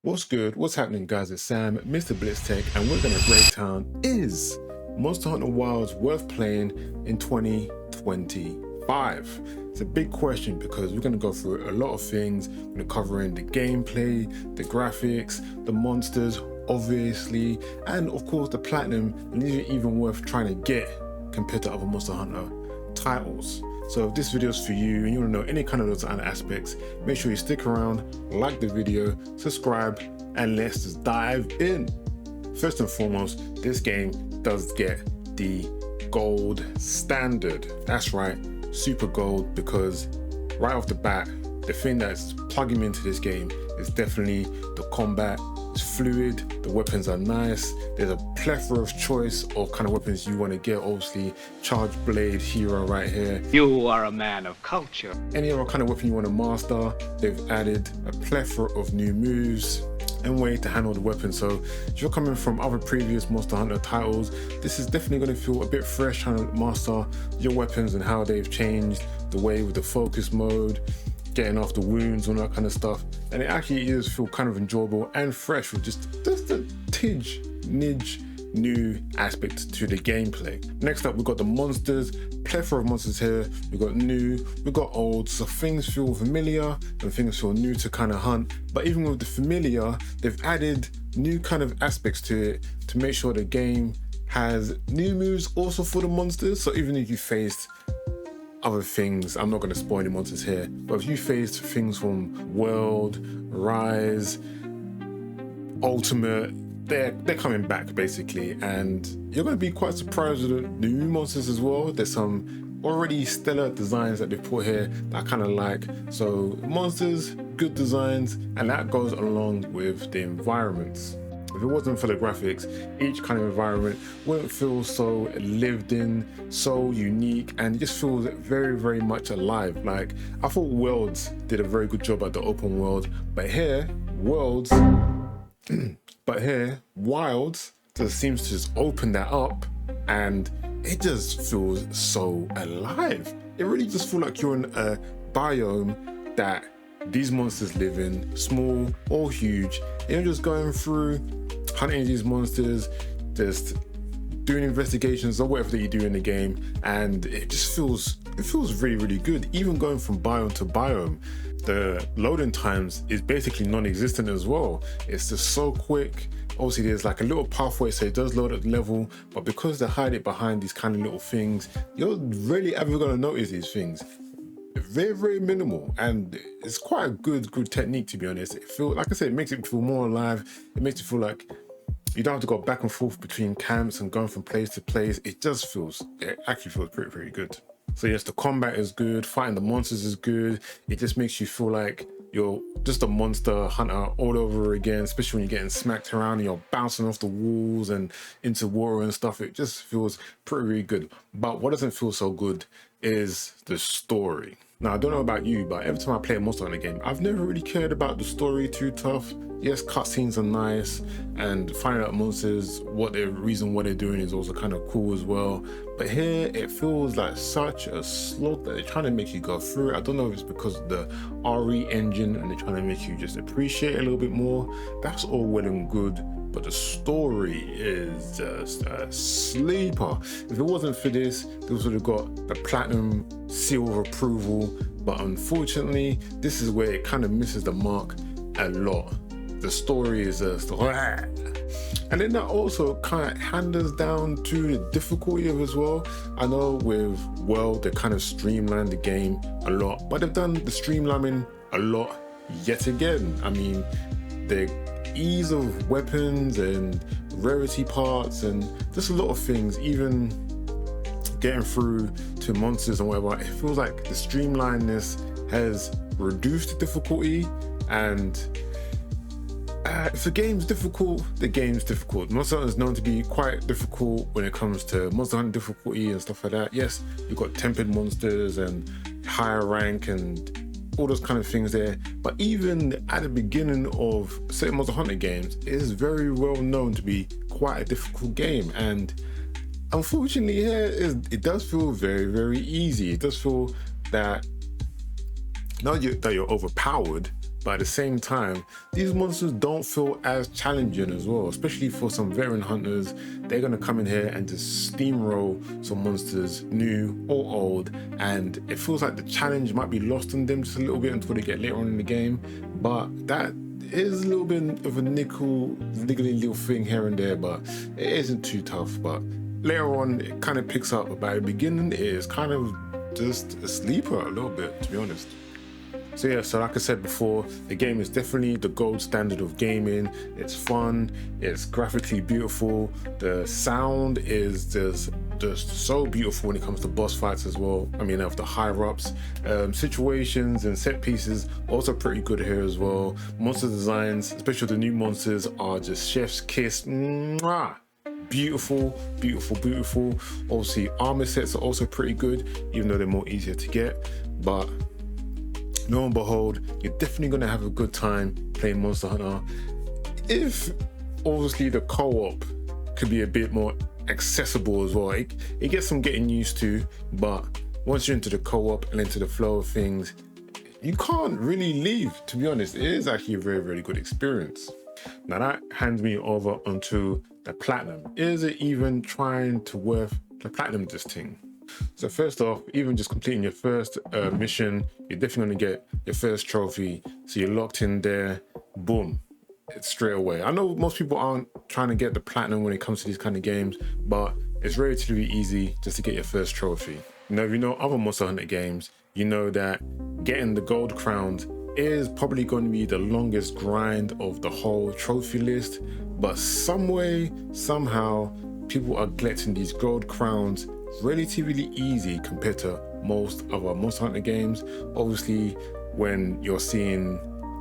What's good? What's happening, guys? It's Sam, MrBlitztek, and we're gonna break down is Monster Hunter Wilds worth playing in 2025? It's a big question because we're gonna go through a lot of things. We're gonna cover in the gameplay, the graphics, the monsters, obviously, and of course the platinum, and is it even worth trying to get compared to other Monster Hunter titles? So if this video is for you and you want to know any kind of those other aspects, make sure you stick around, like the video, subscribe, and let's just dive in. First and foremost, this game does get the gold standard. That's right, super gold, because right off the bat, the thing that's plugging into this game is definitely the combat. It's fluid, the weapons are nice, there's a plethora of choice of kind of weapons you want to get. Obviously, charge blade hero right here. You are a man of culture. Any other kind of weapon you want to master, they've added a plethora of new moves and way to handle the weapon. So if you're coming from other previous Monster Hunter titles, this is definitely going to feel a bit fresh, trying to master your weapons and how they've changed the way with the focus mode, getting off the wounds, all that kind of stuff. And it actually is feel kind of enjoyable and fresh with just a nidge new aspect to the gameplay. Next up, we've got the monsters, plethora of monsters here. We've got new, we've got old, so things feel familiar and things feel new to kind of hunt. But even with the familiar, they've added new kind of aspects to it to make sure the game has new moves also for the monsters. So even if you faced other things, I'm not going to spoil any monsters here, but if you faced things from World, Rise, Ultimate, they're coming back basically, and you're going to be quite surprised with the new monsters as well. There's some already stellar designs that they've put here that I kind of like. So monsters, good designs, and that goes along with the environments. If it wasn't for the graphics, each kind of environment wouldn't feel so lived in, so unique, and it just feels very, very much alive. Like, I thought Worlds did a very good job at the open world, but here, Wilds just seems to just open that up, and it just feels so alive. It really just feels like you're in a biome that these monsters live in, small or huge, and you're just going through hunting these monsters, just doing investigations or whatever that you do in the game, and it just feels really, really good. Even going from biome to biome, the loading times is basically non-existent as well. It's just so quick. Obviously there's like a little pathway, so it does load at the level, but because they hide it behind these kind of little things, you're really ever going to notice these things. Very, very minimal, and it's quite a good technique, to be honest. It feels, like I said, it makes it feel more alive. It makes it feel like you don't have to go back and forth between camps and going from place to place. It actually feels pretty good. So yes, the combat is good, fighting the monsters is good. It just makes you feel like you're just a monster hunter all over again, especially when you're getting smacked around and you're bouncing off the walls and into water and stuff. It just feels pretty good. But what doesn't feel so good is the story. Now, I don't know about you, but every time I play a Monster Hunter game, I've never really cared about the story too tough. Yes, cutscenes are nice, and finding out monsters, what they're doing is also kind of cool as well. But here, it feels like such a slog that they're trying to make you go through it. I don't know if it's because of the RE engine and they're trying to make you just appreciate it a little bit more. That's all well and good, but the story is just a sleeper. If it wasn't for this, they would have got the platinum seal of approval, but unfortunately, this is where it kind of misses the mark a lot. The story is just, and then that also kind of handles down to the difficulty of as well. I know with World, they kind of streamlined the game a lot, but they've done the streamlining a lot yet again. I mean, the ease of weapons and rarity parts and just a lot of things, even getting through to monsters and whatever, it feels like the streamlinedness has reduced the difficulty. And if the game's difficult, the game's difficult. Monster Hunter is known to be quite difficult when it comes to Monster Hunter difficulty and stuff like that. Yes, you've got tempered monsters and higher rank and all those kind of things there, but even at the beginning of certain Monster Hunter games, it is very well known to be quite a difficult game. And unfortunately here, it does feel very, very easy. It does feel that not that you're overpowered, but at the same time, these monsters don't feel as challenging as well, especially for some veteran hunters. They're gonna come in here and just steamroll some monsters, new or old, and it feels like the challenge might be lost on them just a little bit until they get later on in the game. But that is a little bit of a niggly little thing here and there, but it isn't too tough. But later on, it kind of picks up, but by the beginning, it is kind of just a sleeper a little bit, to be honest. So yeah, so like I said before, the game is definitely the gold standard of gaming. It's fun, it's graphically beautiful, the sound is just so beautiful when it comes to boss fights as well. I mean, of the higher ups, situations and set pieces also pretty good here as well. Monster designs, especially the new monsters, are just chef's kiss. Mwah! Beautiful, beautiful, beautiful. Obviously armor sets are also pretty good, even though they're more easier to get. But lo and behold, you're definitely gonna have a good time playing Monster Hunter. If obviously the co-op could be a bit more accessible as well. It gets some getting used to, but once you're into the co-op and into the flow of things, you can't really leave, to be honest. It is actually a very, very good experience. Now that hands me over onto the platinum. Is it even trying to worth the platinum this thing? So first off, even just completing your first mission, you're definitely gonna get your first trophy. So you're locked in there, boom, it's straight away. I know most people aren't trying to get the platinum when it comes to these kind of games, but it's relatively easy just to get your first trophy. Now, if you know other Monster Hunter games, you know that getting the gold crowns is probably going to be the longest grind of the whole trophy list, but some way, somehow, people are collecting these gold crowns relatively easy compared to most other Monster Hunter games. Obviously, when you're seeing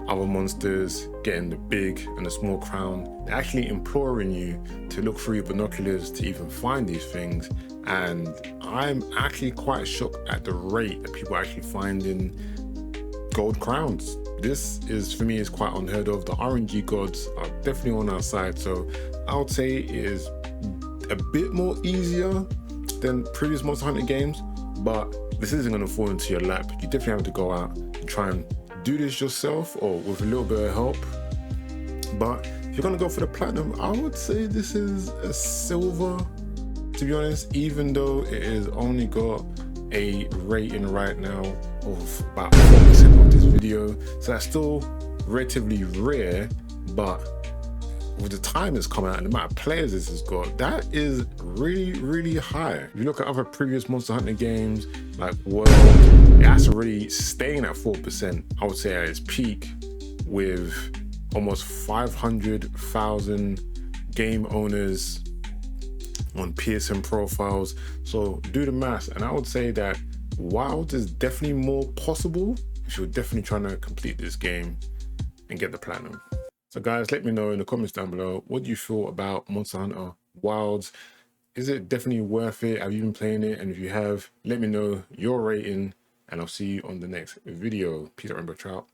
other monsters getting the big and the small crown, they're actually imploring you to look through your binoculars to even find these things. And I'm actually quite shocked at the rate that people are actually finding gold crowns. This is, for me, is quite unheard of. The RNG gods are definitely on our side, so I would say it is a bit more easier than previous Monster Hunter games, but this isn't going to fall into your lap. You definitely have to go out and try and do this yourself or with a little bit of help. But if you're going to go for the platinum, I would say this is a silver, to be honest, even though it has only got a rating right now of about 4% of this video. So that's still relatively rare, but with the time it's come out and the amount of players this has got, that is really, really high. If you look at other previous Monster Hunter games like World, that's already staying at 4%. I would say at its peak, with almost 500,000 game owners on PSN profiles. So do the math, and I would say that Wild is definitely more possible if you're definitely trying to complete this game and get the platinum. So guys, let me know in the comments down below, what do you feel about Monster Hunter Wilds? Is it definitely worth it? Have you been playing it? And if you have, let me know your rating, and I'll see you on the next video. Peace out, remember, ciao.